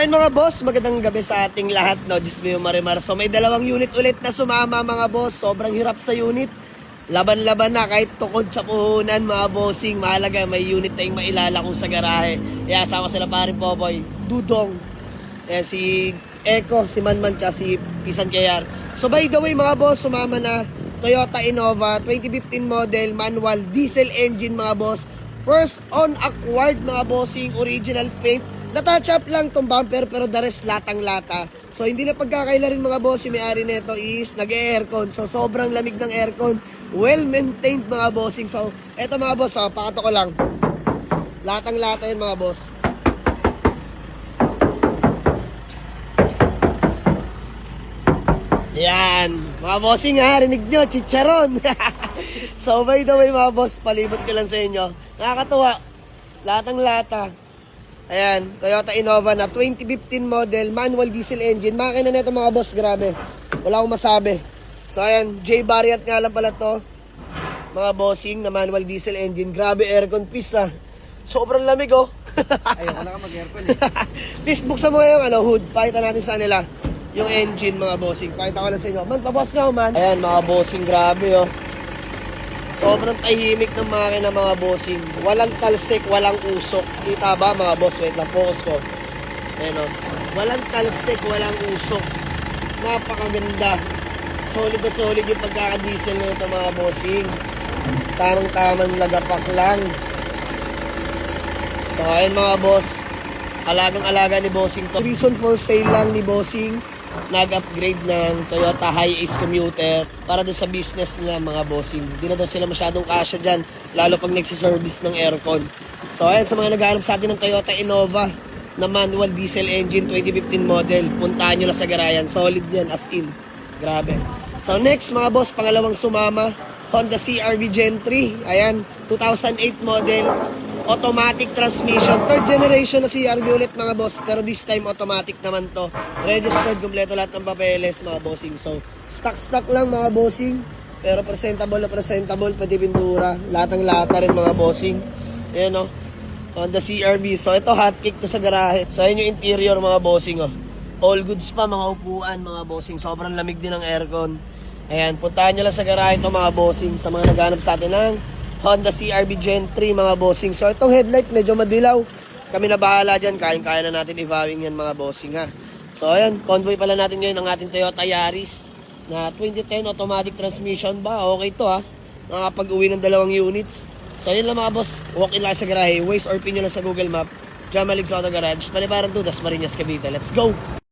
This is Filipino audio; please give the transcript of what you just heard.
ayun mga boss, magandang gabi sa ating lahat, no? Diyos mo yung marimar. So may dalawang unit ulit na sumama mga boss. Sobrang hirap sa unit. Laban-laban na kahit tukod sa puhunan mga bossing. Mahalaga may unit na yung mailala kung sa garahe. Kaya sama sila parin Popoy, Dudong. Ayan, si Echo, si Manman, si Pisan KR. So by the way mga boss, sumama na Toyota Innova 2015 model, manual, diesel engine mga boss. First on acquired mga bossing, original paint. Na-touch up lang tong bumper pero the rest latang-lata. So hindi na pagkakaila rin mga boss, yung may-ari nito is nag-aircon. So sobrang lamig ng aircon. Well-maintained mga bossing. So eto mga boss, pakato ko lang. Latang-lata yun mga boss. Yan. Mga bossing rinig nyo, chicharon. So by the way mga boss, palibot ko lang sa inyo. Nakakatuwa. Latang-lata. Ayan, Toyota Innova na 2015 model, manual diesel engine. Makina na ito mga boss, grabe. Wala akong masabi. So ayan, J Variant nga lang pala to. Mga bossing na manual diesel engine. Grabe aircon piece Sobrang lamig Ayoko na ka mag-aircon Please buksan mo yung hood. Pakita natin sa nila yung engine mga bossing. Pakita ko lang sa inyo. Man, paboss nga man. Ayan mga bossing, grabe Sobrang tahimik ng makina mga bossing. Walang talsik, walang usok. Kita ba mga boss? Wait lang, focus ko. Ayan Walang talsik, walang usok. Napakaganda. Solid na solid yung pagkakadiesel na ito mga bossing. Tamang-tamang lagapak lang. So ayun mga boss. Alagang-alaga ni bossing to. Reason for sale lang ni bossing. Nag-upgrade ng Toyota Hiace Commuter para doon sa business nila mga bossing. Hindi na daw sila masyadong kasya dyan, lalo pag nagsiservice ng aircon. So ayan, sa mga naghahanap sa atin ng Toyota Innova na manual diesel engine 2015 model, puntahan nyo lang sa garayan. Solid yan, as in. Grabe. So next mga boss, pangalawang sumama, Honda CR-V Gen 3. Ayan, 2008 model, automatic transmission. Third generation na CR-V ulit mga boss, pero this time automatic naman to. Registered, kompleto lahat ng papeles mga bossing. So stock lang mga bossing, pero presentable na presentable, pati pintura. Latang-lata rin mga bossing. Ayan Honda CR-V. So ito hotcake to sa garahe. So ayan yung interior mga bossing All goods pa, mga upuan mga bossing. Sobrang lamig din ng aircon. Ayan, puntahan nyo lang sa garahe ito mga bossing. Sa mga naghanap sa atin ng Honda CR-V Gen 3 mga bossing. So itong headlight medyo madilaw. Kami na bahala dyan. Kaya na natin i-vowing yan mga bossing So ayan, convoy pala natin ngayon ang ating Toyota Yaris na 2010 automatic transmission ba? Okay to Nakapag-uwi ng 2 units. So yun lang mga boss. Walk in lang sa garahe. Waze or pin nyo lang sa Google Map. Jamalig sa Auto Garage. Palibaran to, Das Marinas, Cavite. Let's go!